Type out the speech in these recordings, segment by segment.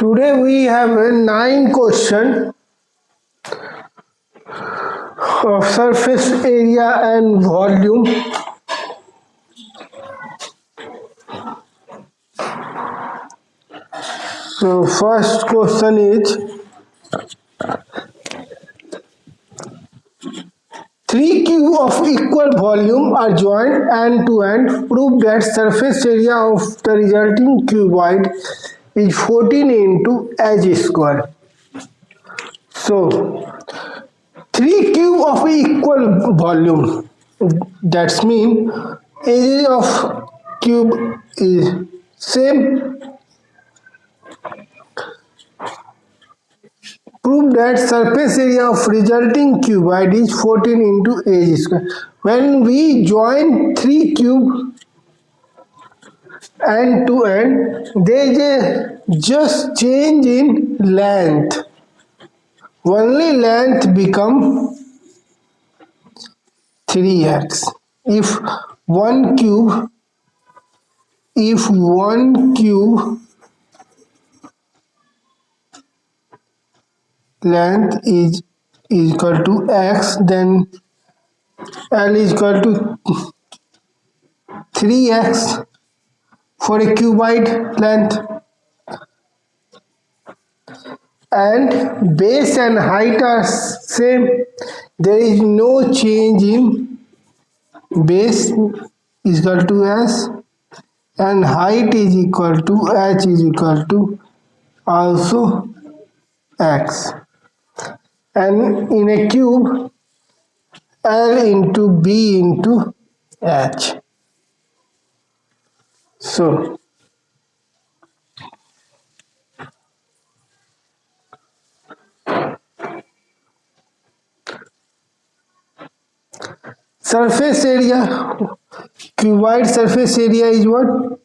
Today we have a 9 question of surface area and volume. So first question is, three cubes of equal volume are joined end to end. Prove that surface area of the resulting cuboid is 14 into h square. So three cubes of equal volume, that's mean area of cube is same. Prove that surface area of resulting cuboid is 14 into h square. When we join three cubes end to end, there is a just change in length. Only length become 3x. If one cube length is equal to x, then L is equal to 3x for a cuboid length, and base and height are same. There is no change in base is equal to s, and height is equal to h is equal to also x. And in a cube, L into B into H. So surface area, cuboid surface area is what?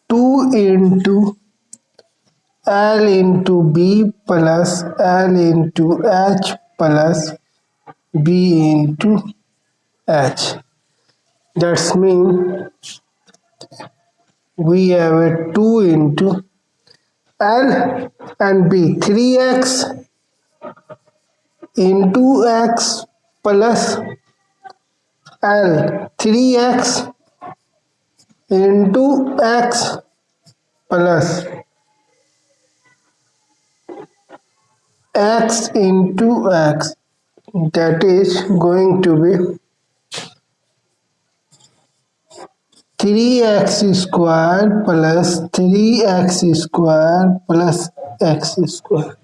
2 into L into B plus L into H plus B into H. That's mean we have a 2 into L and B, 3x into x plus L, 3x into x plus x into x, that is going to be 3x square plus 3x square plus x square,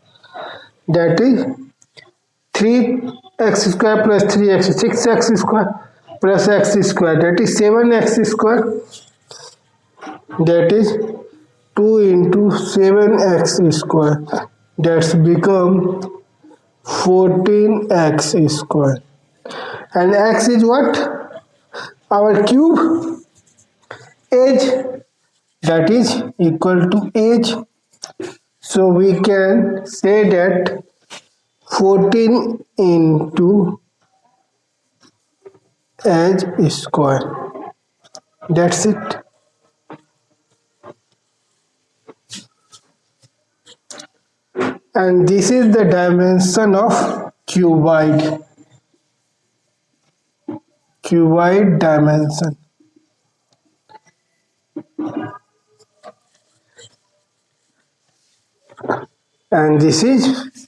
that is 3x square plus 3x, 6x square plus x square, that is 7x square, that is 2 into 7x square, that's become 14x square. And x is what? Our cube age, that is equal to age. So we can say that 14 into h square. That's it. And this is the dimension of cuboid. Cuboid dimension. And this is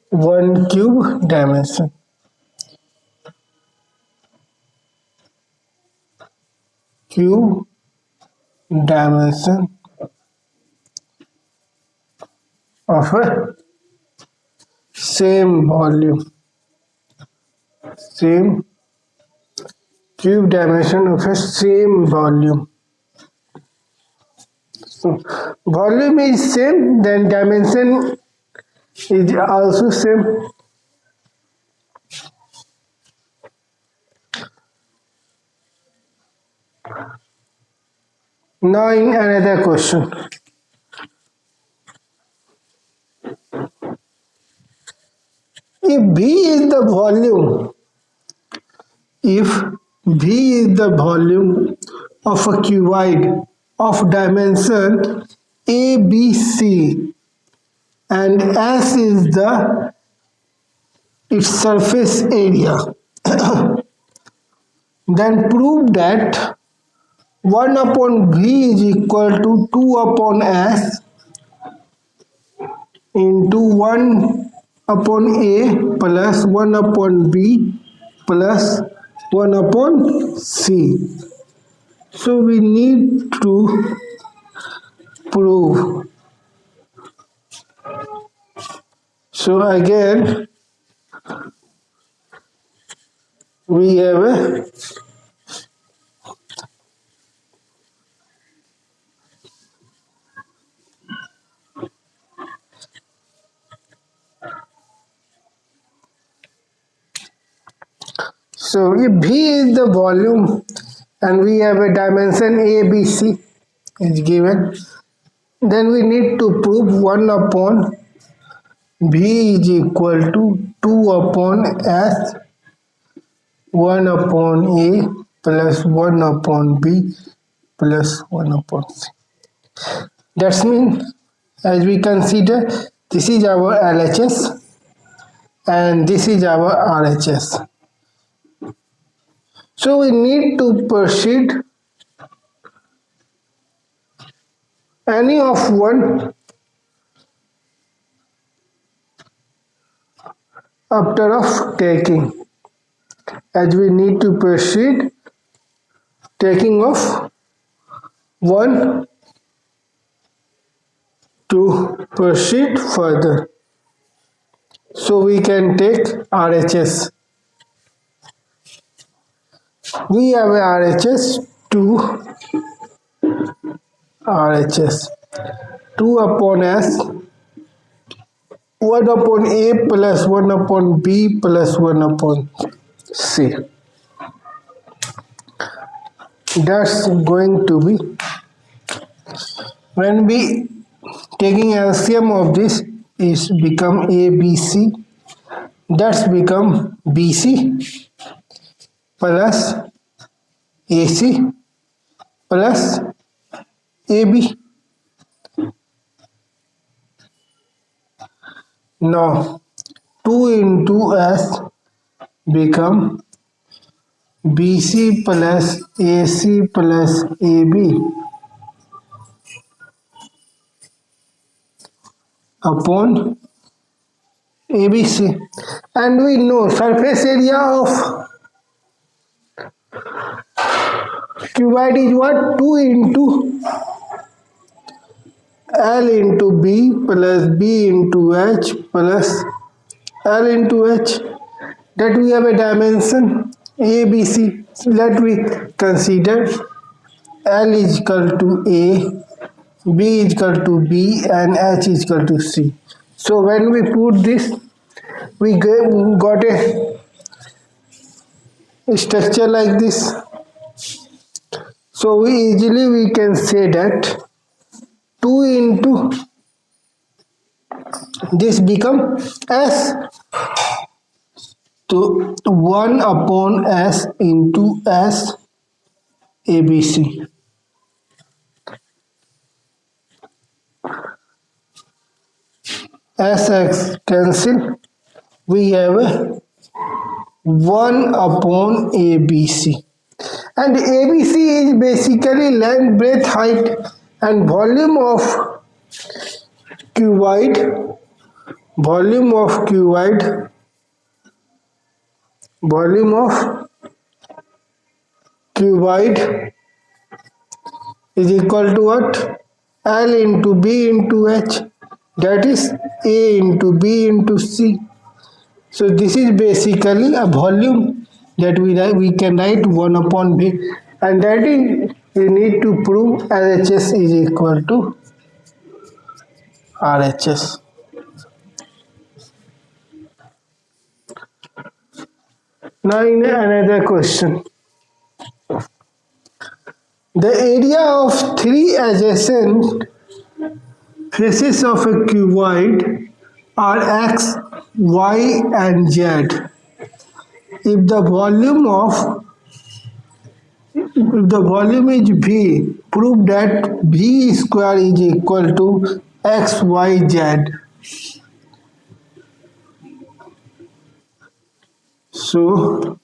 1 cube dimension. Cube dimension of a same volume. Same cube dimension of a same volume. So volume is same, then dimension is also same. Now in another question. If B is the volume, if V is the volume of a cuboid of dimension ABC and S is the its surface area. Then prove that 1 upon V is equal to 2 upon S into 1 upon A plus 1 upon B plus 1 upon C. So we need to prove. So again we have a so if V is the volume and we have a dimension ABC is given, then we need to prove 1 upon V is equal to 2 upon S, 1 upon A plus 1 upon B plus 1 upon C. That means, as we consider, this is our LHS and this is our RHS. So we need to proceed any of one after of taking, as we need to proceed taking of one to proceed further. So we can take RHS. We have a RHS 2 upon S, 1 upon A plus 1 upon B plus 1 upon C. That's going to be, when we taking LCM of this, is become ABC. That's become BC plus AC plus AB. Now 2 into S become BC plus AC plus AB upon ABC, and we know surface area of cuboid is what? 2 into L into B plus B into H plus L into H. That we have a dimension ABC. So let we consider L is equal to A, B is equal to B and H is equal to C. So when we put this, we got a structure like this. So we can say that 2 into this become S, to 1 upon S into S ABC. SX cancel, we have a 1 upon ABC, and ABC is basically length, breadth, height and volume of cuboid. Volume of cuboid is equal to what? L into B into H, that is A into B into C. So this is basically a volume that we can write 1 upon B, and that is we need to prove LHS is equal to RHS. Now in another question, the area of 3 adjacent faces of a cuboid are X, Y and Z. If the volume is V prove that v square is equal to xyz. So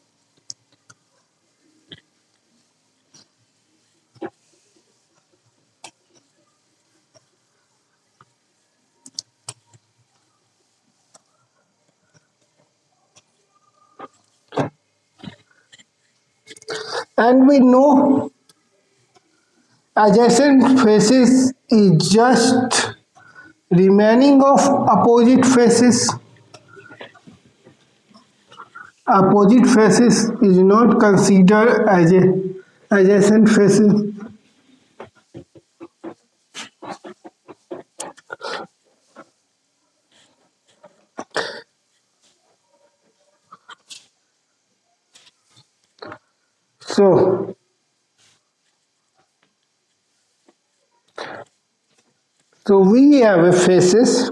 and we know adjacent faces is just remaining of opposite faces. Opposite faces is not considered as a adjacent faces. So we have a faces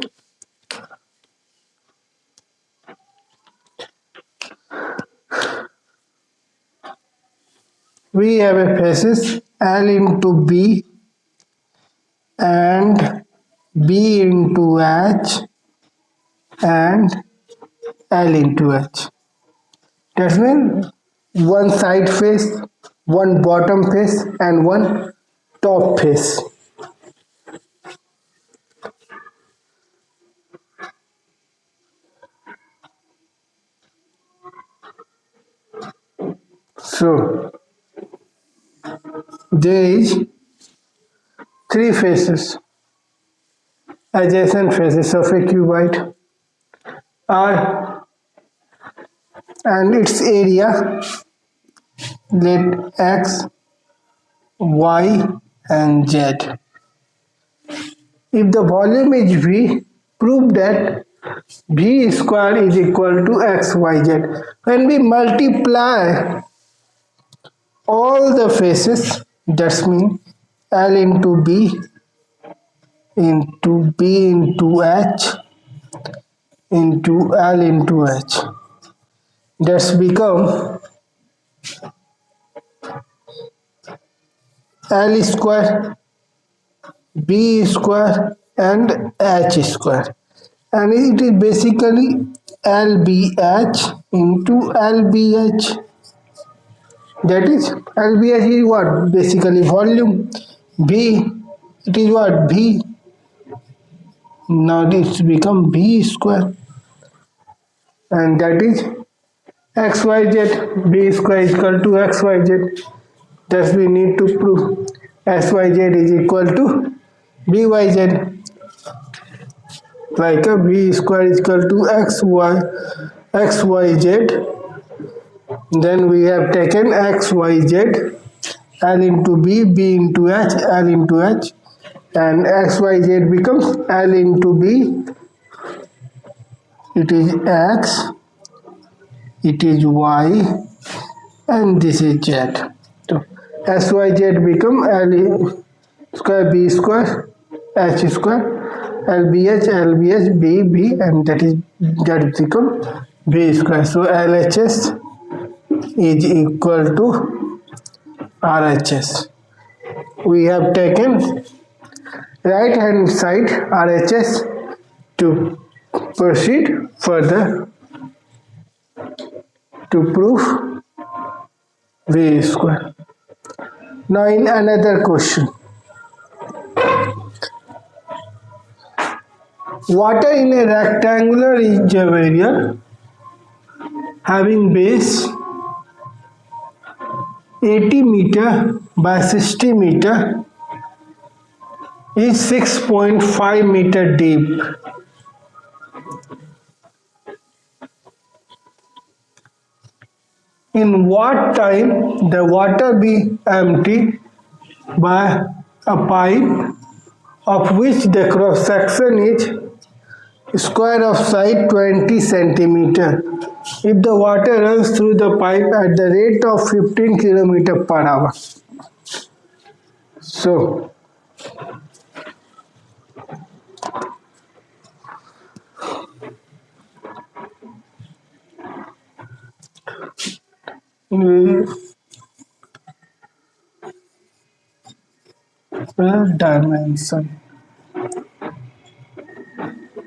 L into B and B into H and L into H. That means one side face, one bottom face, and one top face. So there is three faces, adjacent faces of a cuboid are, and its area, let x, y, and z. If the volume is V, prove that V square is equal to xyz. When we multiply all the faces, that means L into B into B into H into L into H. That's become L square, B square, and H square. And it is basically LBH into LBH. That is LBH is what? Basically volume. B, it is what? B. Now it's become B square. And that is XYZ. B square is equal to XYZ. Thus we need to prove XYZ is equal to BYZ. Like a B square is equal to XYZ. Then we have taken XYZ, L into B, B into H, L into H, and XYZ becomes L into B. It is X, it is Y, and this is Z. So SYZ become L square B square H square LBH LBH B B, and that become B square. So LHS is equal to RHS. We have taken right hand side RHS to proceed further to prove V square. Now in another question, water in a rectangular reservoir having base 80 meter by 60 meter is 6.5 meter deep. In what time the water be emptied by a pipe of which the cross section is square of side 20 centimeter if the water runs through the pipe at the rate of 15 kilometer per hour. So dimension.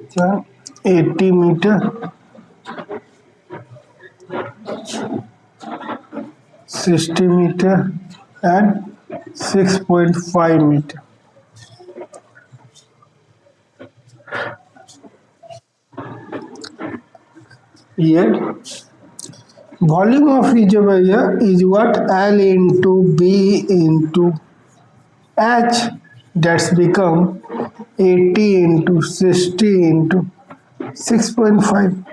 So 80 meter, 60 meter and 6.5 meter. Here volume of reservoir is what? L into B into H. That's become 80 into 60 into 6.5.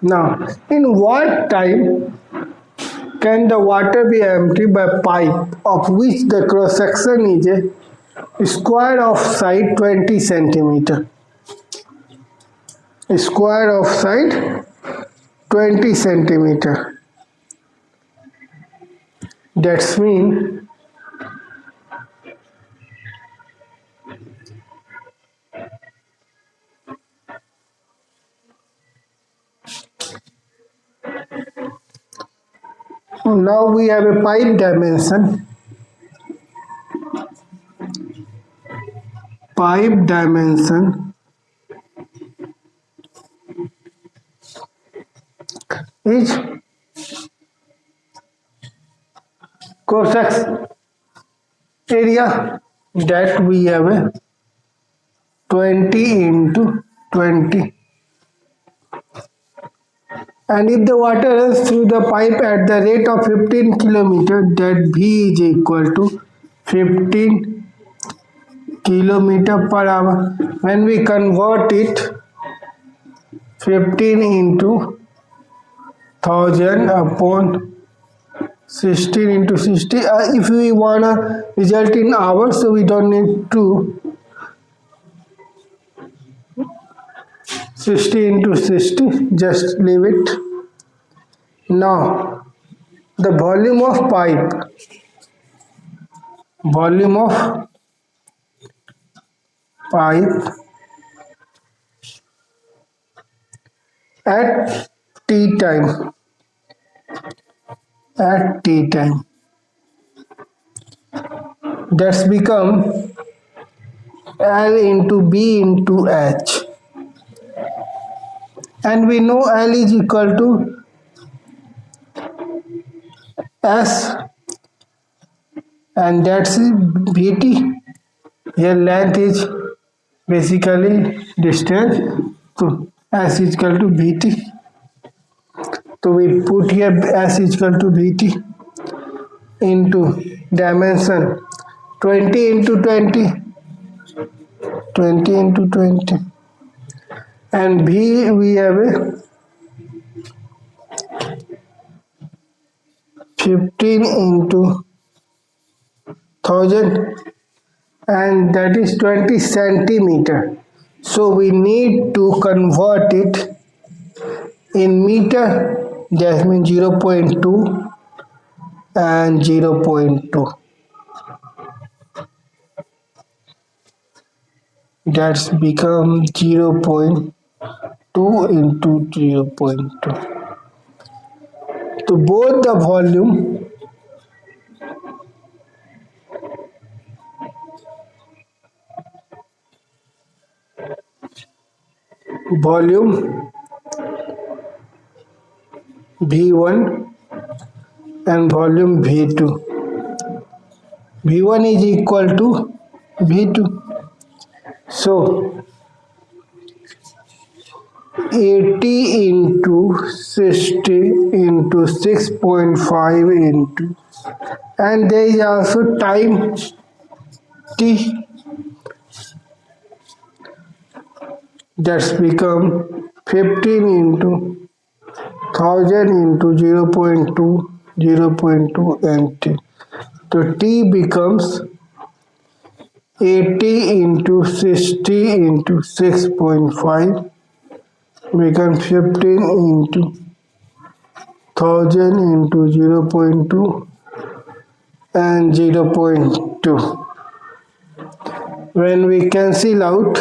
Now, in what time can the water be emptied by pipe of which the cross section is a square of side 20 centimeter? Square of side 20 centimeter. That's mean now we have a pipe dimension. Pipe dimension is cross area that we have a 20 into 20, and if the water runs through the pipe at the rate of 15 kilometer, that V is equal to 15 kilometer per hour. When we convert it 15 into 1000 upon 16 into 60, if we want to result in hours, so we don't need to 60 into 60, just leave it. Now the volume of pipe at t time that's become L into B into H, and we know L is equal to S, and that's Vt. Here length is basically distance, so S is equal to Vt. So we put here S is equal to Vt into dimension 20 into 20, 20 into 20, and V we have a 15 into 1000, and that is 20 centimeter. So we need to convert it in meter. That means 0.2 and 0.2. That's become 0.2 into 0.2. So both the volume V1 and volume V2. V1 is equal to V2. So 80 into 60 into 6.5 into, and there is also time t, that's become 15 into 1000 into 0.2, 0.2 and t. So t becomes 80 into 60 into 6.5 becomes 15 into 1000 into 0.2 and 0.2. When we cancel out,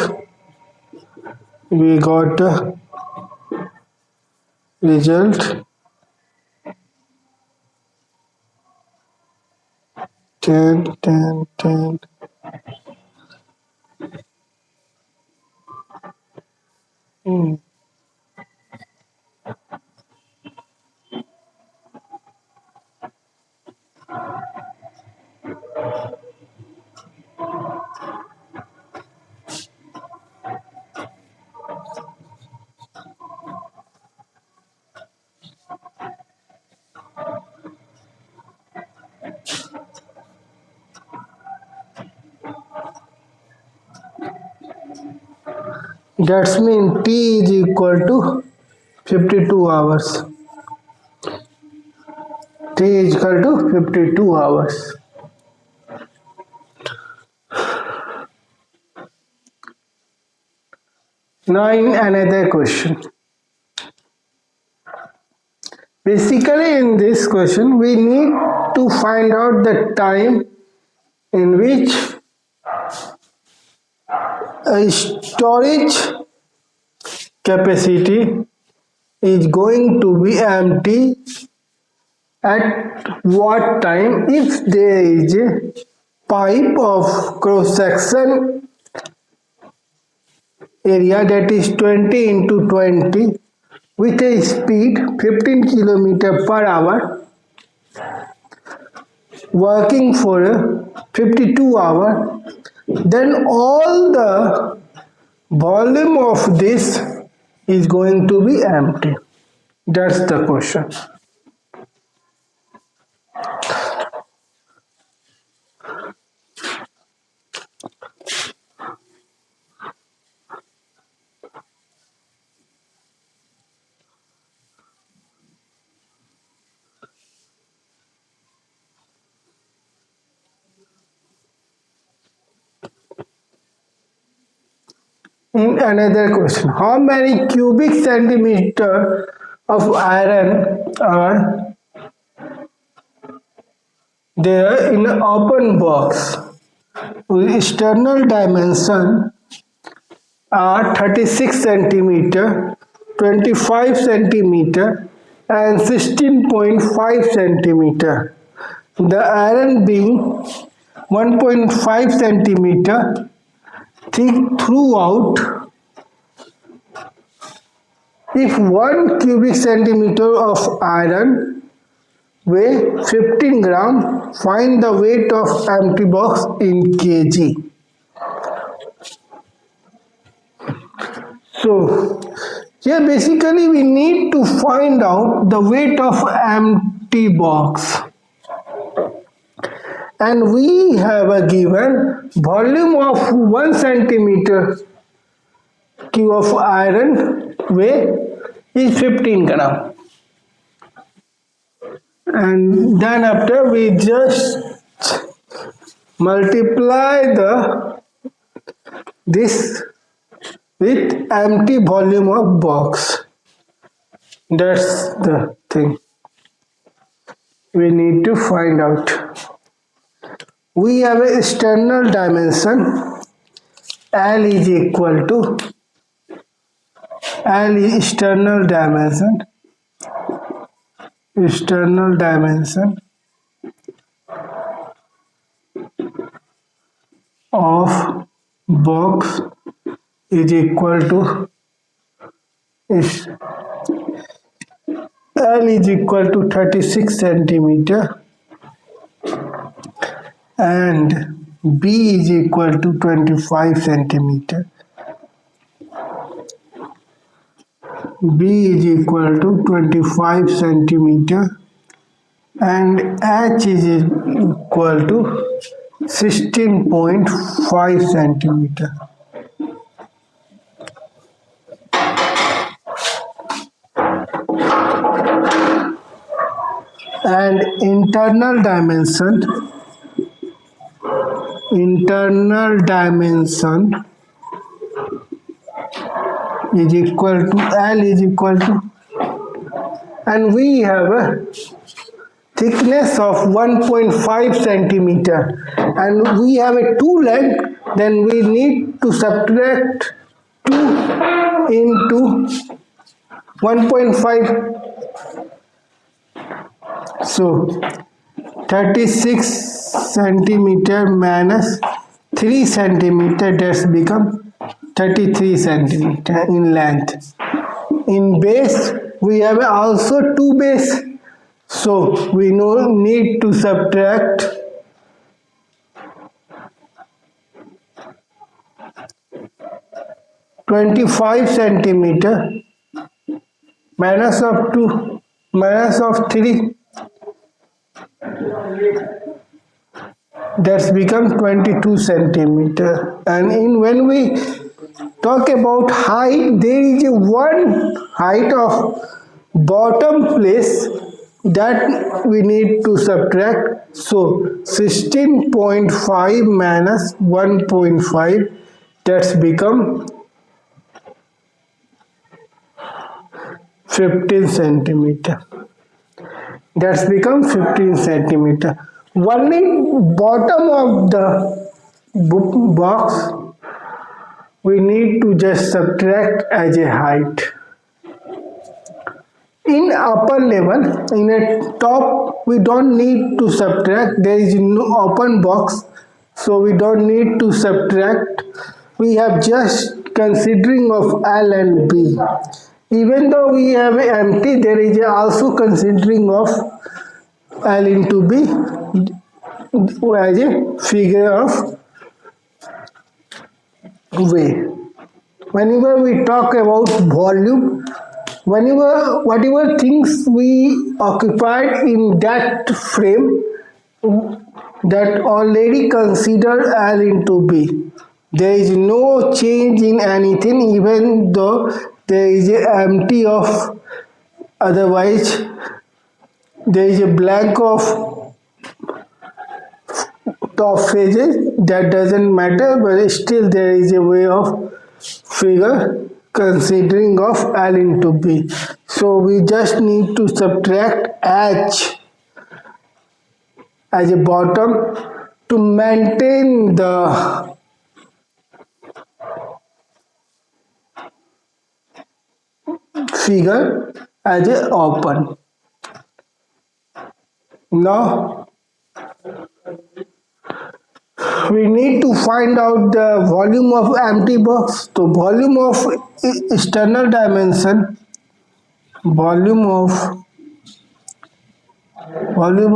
we got a result 10. That's mean T is equal to 52 hours. T is equal to 52 hours. Now in another question. Basically in this question we need to find out the time in which a storage capacity is going to be empty at what time if there is a pipe of cross section area that is 20 into 20 with a speed 15 km per hour working for 52 hours, then all the volume of this is going to be empty. That's the question. In another question, how many cubic centimeter of iron are there in an open box with external dimension are 36 centimeter, 25 centimeter and 16.5 centimeter. The iron being 1.5 centimeter thick throughout. If 1 cubic centimeter of iron weigh 15 gram, find the weight of empty box in kg. So here basically we need to find out the weight of empty box, and we have a given volume of 1 centimeter cube of iron weight is 15 gram, and then after we just multiply this with empty volume of box. That's the thing we need to find out. We have an external dimension L is equal to L is external dimension of box is equal to L is equal to 36 centimeter and B is equal to 25 centimeter. B is equal to 25 centimeter and H is equal to 16.5 centimeter. And internal dimension is equal to L is equal to, and we have a thickness of 1.5 centimeter and we have a 2 leg, then we need to subtract 2 into 1.5. So 36 centimeter minus 3 centimeter, that's become 33 centimeter in length. In base, we have also two base, so we need to subtract 25 centimeter minus of 2 minus of 3, that's become 22 centimeter. And in when we talk about height, there is a one height of bottom place that we need to subtract. So 16.5 minus 1.5, that's become 15 centimeter. That's become 15 centimeter. Only bottom of the box we need to just subtract as a height. In upper level, in a top, we don't need to subtract. There is no open box, so we don't need to subtract. We have just considering of L and B. Even though we have empty, there is also considering of L into B as a figure of way. Whenever we talk about volume, whatever things we occupied in that frame, that already considered L into B. There is no change in anything, even though there is a empty of, otherwise there is a blank of top phases, that doesn't matter, but still there is a way of figure considering of L into B. So we just need to subtract H as a bottom to maintain the figure as a open. Now we need to find out the volume of empty box. So volume of external dimension, volume of volume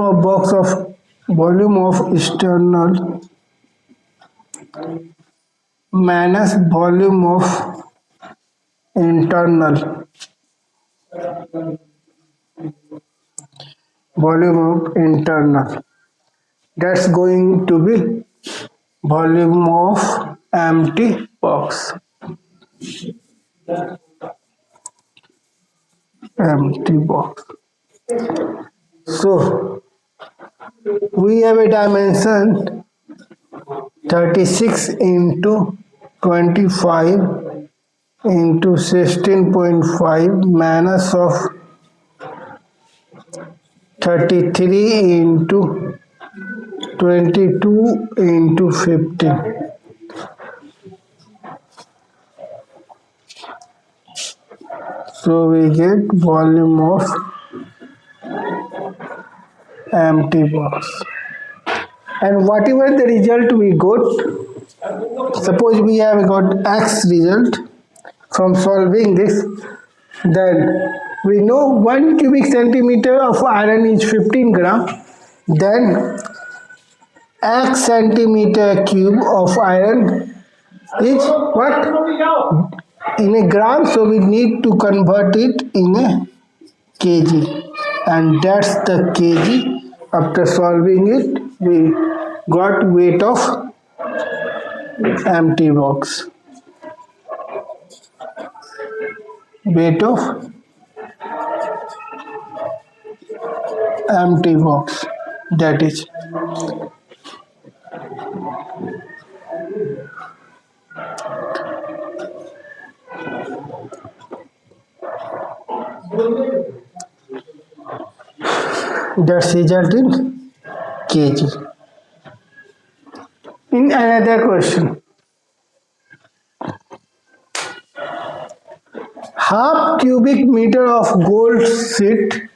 of external minus volume of internal, that's going to be volume of empty box. So we have a dimension 36 into 25 into 16.5 minus of 33 into 22 into 15. So we get volume of empty box. And whatever the result we got, suppose we have got X result from solving this, then we know 1 cubic centimeter of iron is 15 gram, then X centimeter cube of iron is what? In a gram, so we need to convert it in a kg, and that's the kg. After solving it, we got weight of empty box. Weight of empty box, that is that's result in kg. In another question, half cubic meter of gold sheet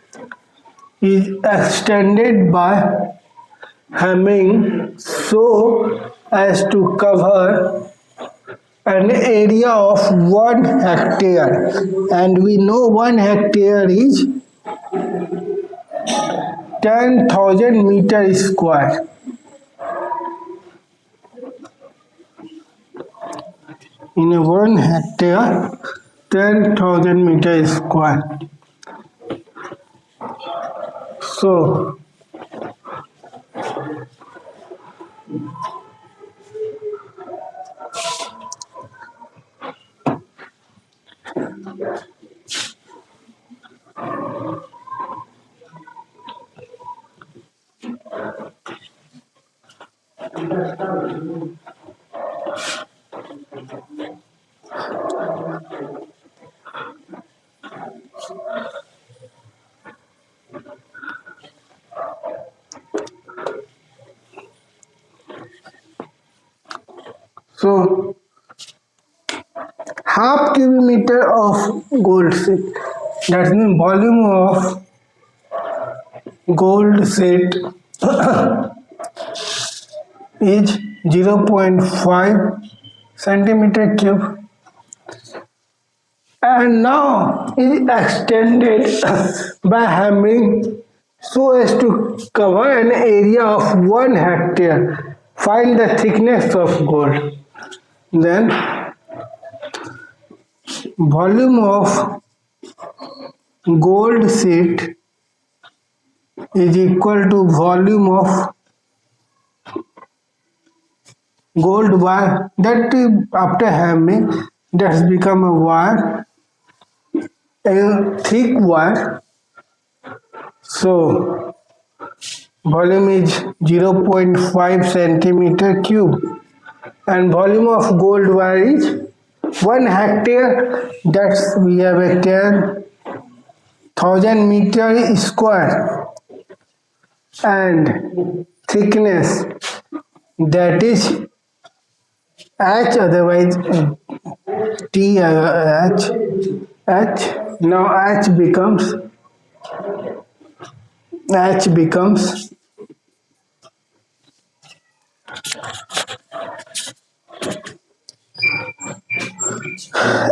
is extended by hemming so as to cover an area of 1 hectare, and we know 1 hectare is 10,000 meters square. In a 1 hectare, 10,000 meters square. So, so half cubic meter of gold set. That means volume of gold set is 0.5 centimeter cube, and now is extended by hammering so as to cover an area of 1 hectare. Find the thickness of gold. Then volume of gold sheet is equal to volume of gold wire, that after hammering that's become a wire, a thick wire. So volume is 0.5 centimeter cube, and volume of gold wire is 1 hectare, that's we have a 10,000 meter square, and thickness, that is H, otherwise T, H. Now H becomes H becomes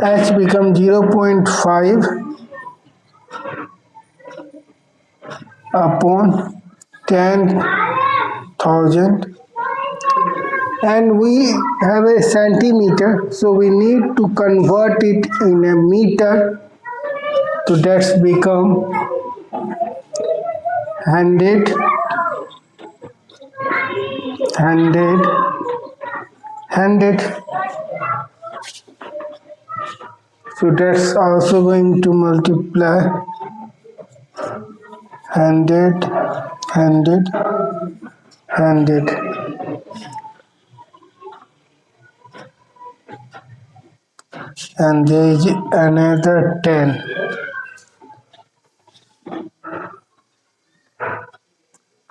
0.5 upon 10,000, and we have a centimeter, so we need to convert it in a meter. So that's become 100, 100, 100. So that's also going to multiply 100, 100, 100. And there is another 10.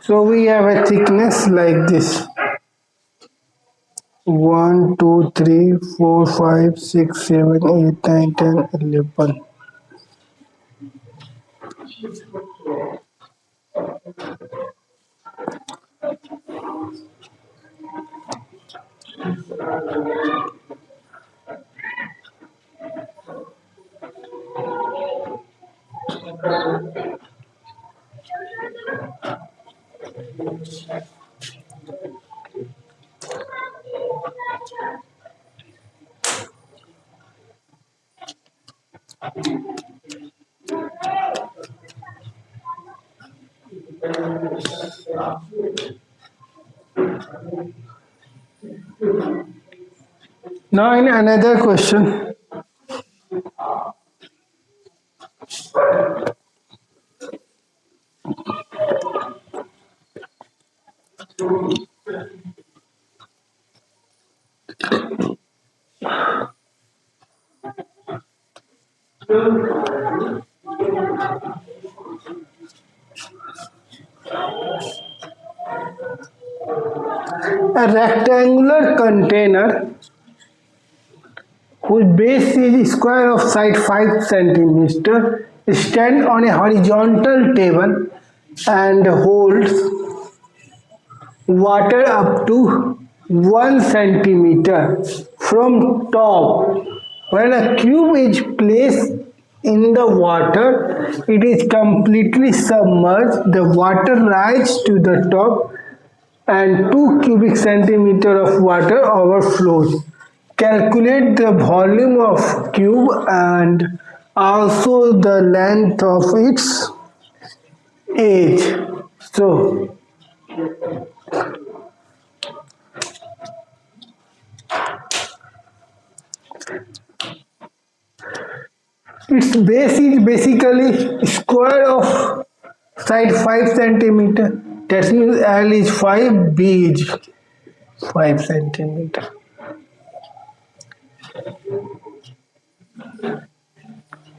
So we have a thickness like this: 1, 2, 3, 4, 5, 6, 7, 8, 9, 10, 11. Now in another question, a rectangular container whose base is square of side 5 centimeter stand on a horizontal table and holds water up to 1 centimeter from top. When a cube is placed in the water, it is completely submerged. The water rises to the top and 2 cubic centimeter of water overflows. Calculate the volume of cube and also the length of its edge. So, its base is basically square of side 5 centimeter. That means L is 5, B is 5 centimeter.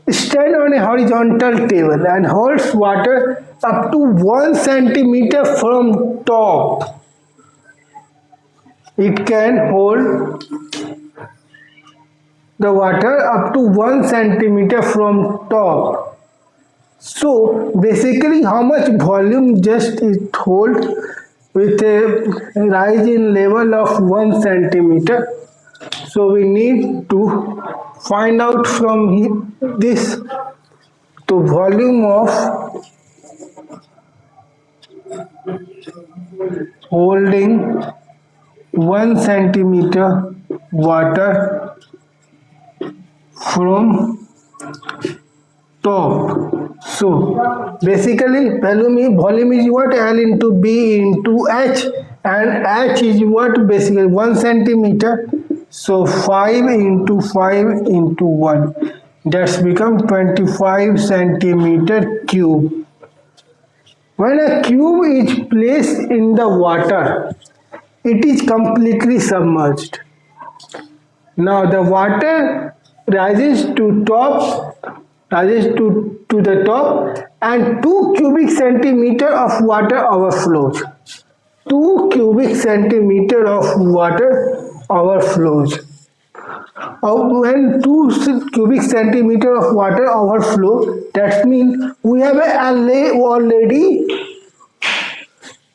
Stand on a horizontal table and holds water up to 1 centimeter from top. It can hold the water up to 1 centimeter from top. So basically how much volume just it hold with a rise in level of 1 centimeter. So we need to find out from this the volume of holding 1 centimeter water from top. So basically volume is what? L into B into H, and H is what? Basically 1 centimeter. So 5 into 5 into 1. That's become 25 centimeter cube. When a cube is placed in the water, it is completely submerged. Now the water rises to the top and 2 cubic centimeter of water overflows. 2 cubic centimeter of water overflows. When 2 cubic centimeter of water overflow, that means we have already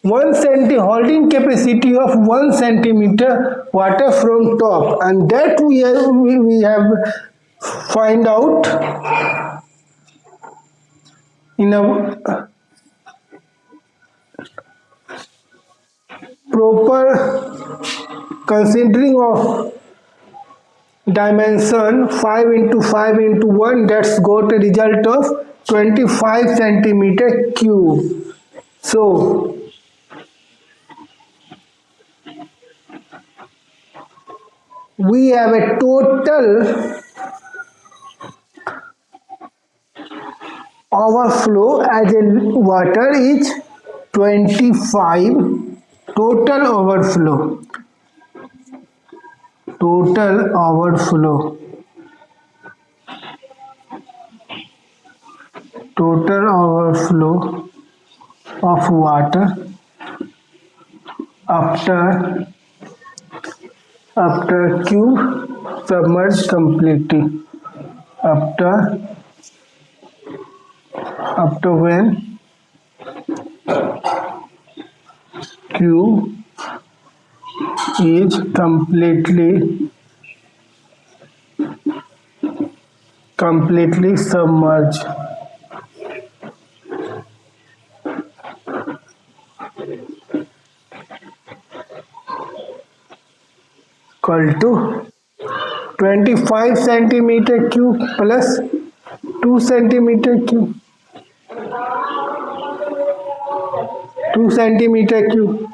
holding capacity of 1 centimeter water from top, and that we have find out in a proper considering of dimension 5 into 5 into 1. That's got a result of 25 centimeter cube. So we have a total overflow as a water is 25. Total overflow of water after cube submerged completely, after when cube is completely submerged. Equal to 25 centimeter cube plus 2 centimeter cube. 2 centimeter cube.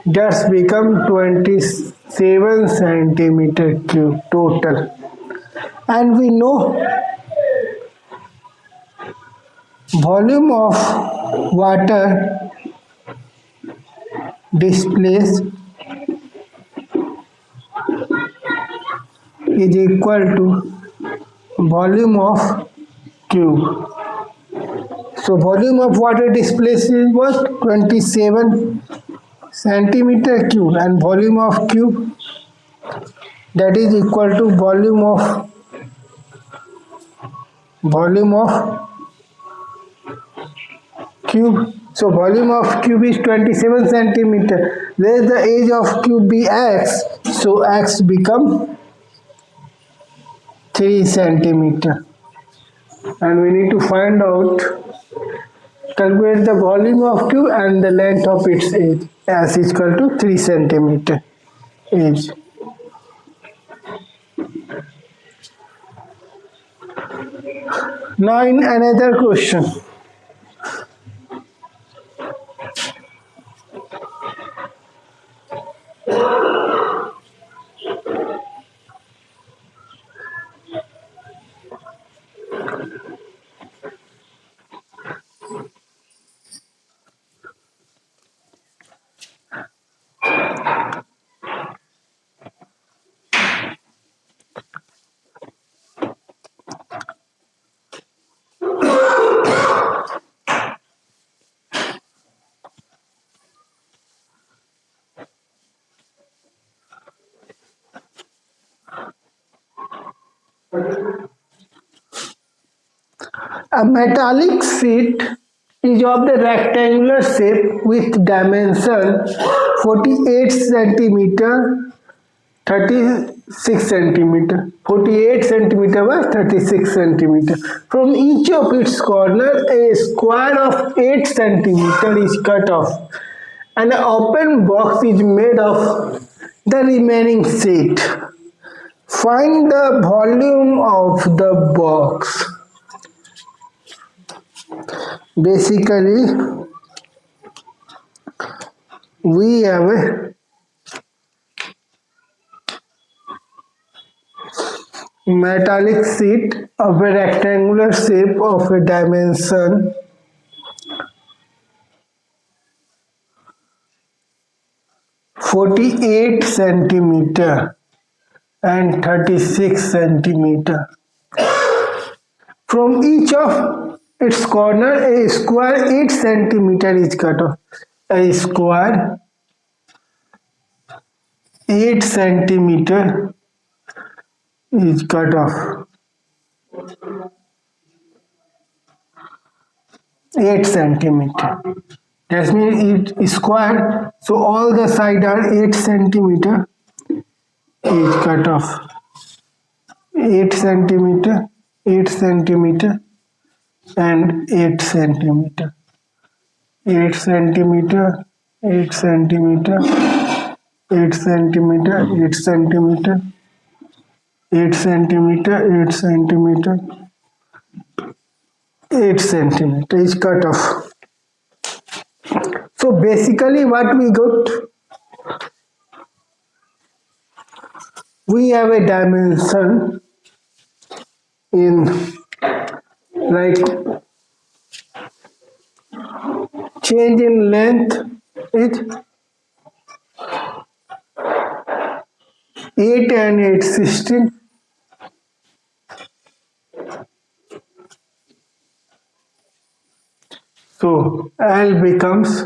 That's become 27 centimeter cube total. And we know volume of water displaced is equal to volume of cube. So volume of water displaced is what? 27 centimeter cube, and volume of cube, that is equal to volume of cube So volume of cube is 27 centimeter. Let the age of cube be x. So x become 3 centimeter. And we need to find out, calculate the volume of cube and the length of its edge. S is equal to 3 centimeter edge. Now in another question. A metallic sheet is of the rectangular shape with dimension 48 centimeter 36 centimeter 48 centimeter by 36 centimeter. From each of its corner a square of 8 centimeter is cut off and an open box is made of the remaining sheet. Find the volume of the box. Basically, we have a metallic sheet of a rectangular shape of a dimension 48 centimeter and 36 centimeter. From each of its corner, a square 8 centimeter is cut off. A square 8 centimeter is cut off. 8 centimeter. That means it is square, so all the sides are 8 centimeter is cut off. 8 centimeter, 8 centimeter, and 8 centimeter. 8 centimeter, 8 centimeter, 8 centimeter, 8 centimeter, 8 centimeter, 8 centimeter, 8 centimeter is cut off. So basically what we got, we have a dimension in like change in length is 8 and 8 16. So L becomes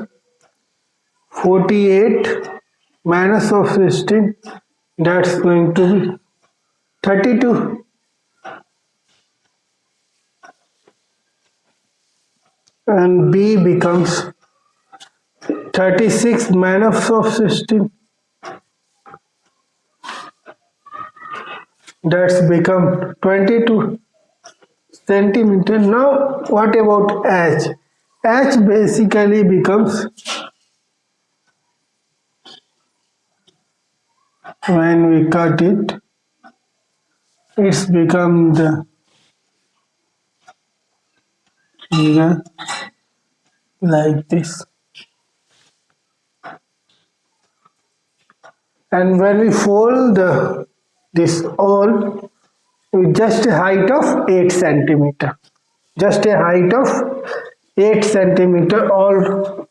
48 minus of 16, that's going to be 32. And B becomes 36 minus of 16, that's become 22 centimeter. Now what about H? H basically becomes, when we cut it, it's become the figure like this. And when we fold this all with just a height of 8 centimeter, just a height of 8 centimeter all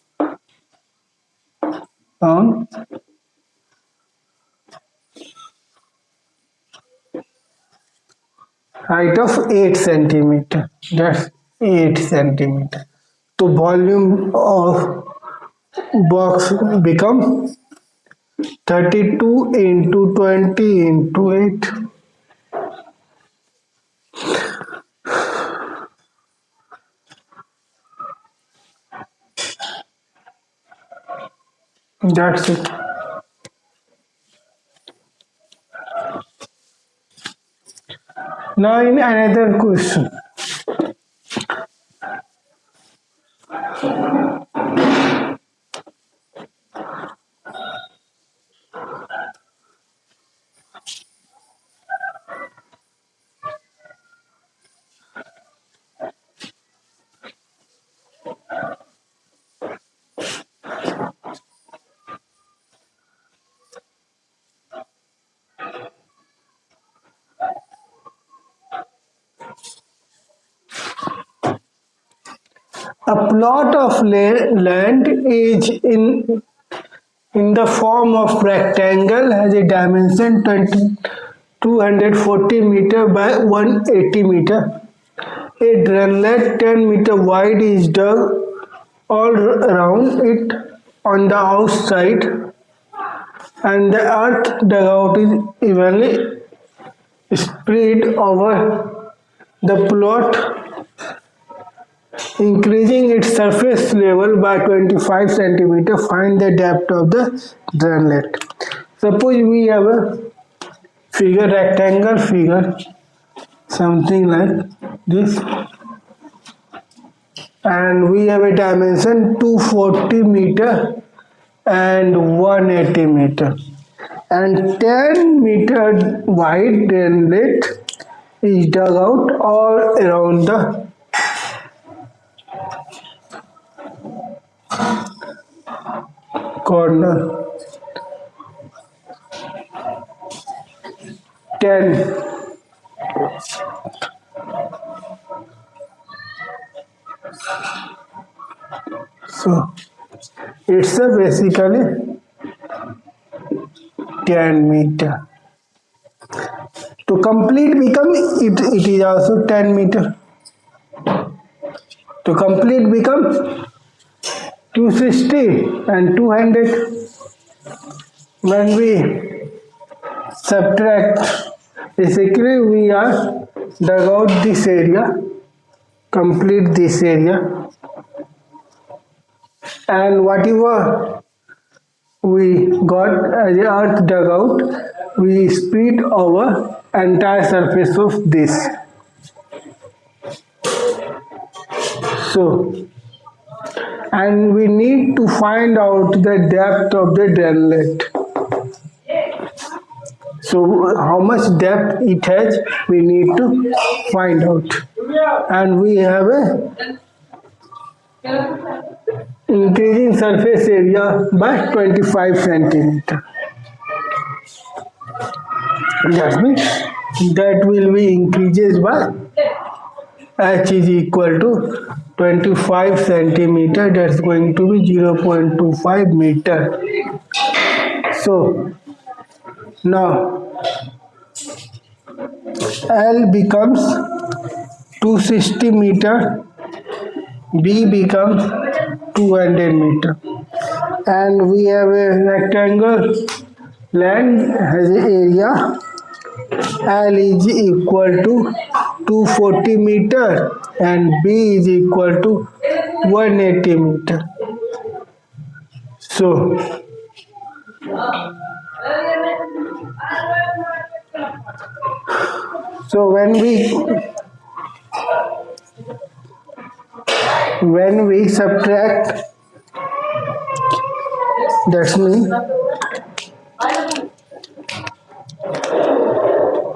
on height of 8 centimeter, that's 8 centimeter. So volume of box become 32 into 20 into 8. That's it. Now in another question. A plot of land is in the form of rectangle has a dimension 240 meter by 180 meter. A drainlet 10 meter wide is dug all around it on the outside, and the earth dugout is evenly spread over the plot, increasing its surface level by 25 centimeter. Find the depth of the drainlet. Suppose we have a figure, rectangle figure, something like this, and we have a dimension 240 meter and 180 meter, and 10 meter wide drainlet is dug out all around the corner. 10. So it's a basically 10 meter. To complete become it is also 10 meter. To complete become 260 and 200. When we subtract, basically we are dug out this area, complete this area, and whatever we got as earth dug out, we spread over entire surface of this. So, and we need to find out the depth of the drainlet. So how much depth it has, we need to find out. And we have a increasing surface area by 25 centimeter. That means that will be increases by h is equal to 25 centimeter. That's going to be 0.25 meter. So now L becomes 260 meter, B becomes 200 meter, and we have a rectangle land has an area. L is equal to 240 meter and B is equal to 180 meter. So when we subtract, that's mean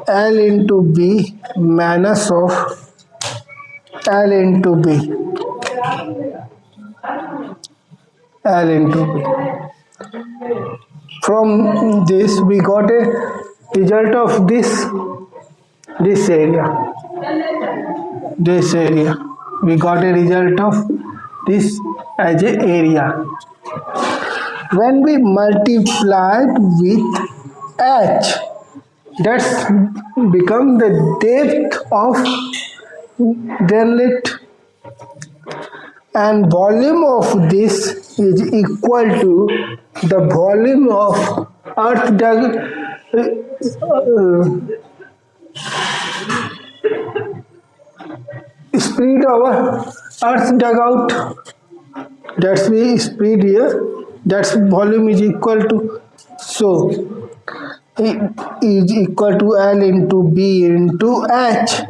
L into B minus of L into B, L into B. From this we got a result of this area. This area. We got a result of this as a area. When we multiply it with H, that's become the depth of drainlet, and volume of this is equal to the volume of earth dug spread over earth dugout. That's we spread here That's volume is equal to, so it is equal to L into B into H,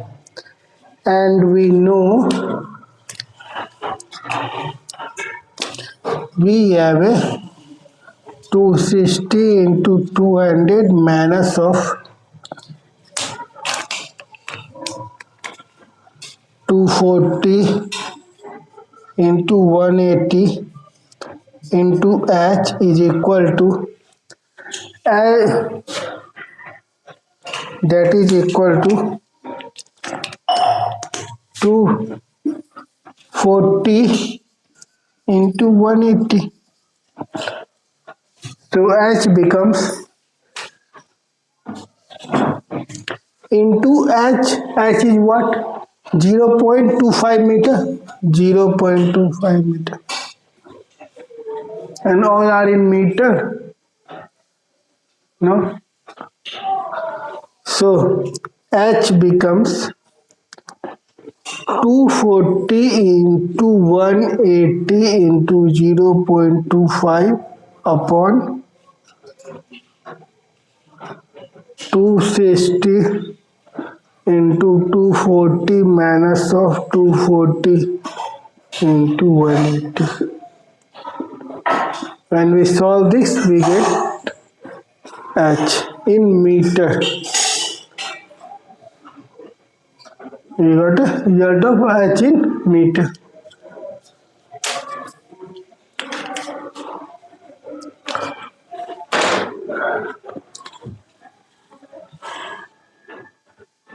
and we know we have a 260 into 200 minus of 240 into 180 into H is equal to L, that is equal to 240 into 180. So H becomes into H is what? 0.25 meter. 0.25 meter. And all are in meter. No? So H becomes 240 into 180 into 0.25 upon 260 into 240 minus of 240 into 180. When we solve this, we get H in meter. We got a result of H in meter.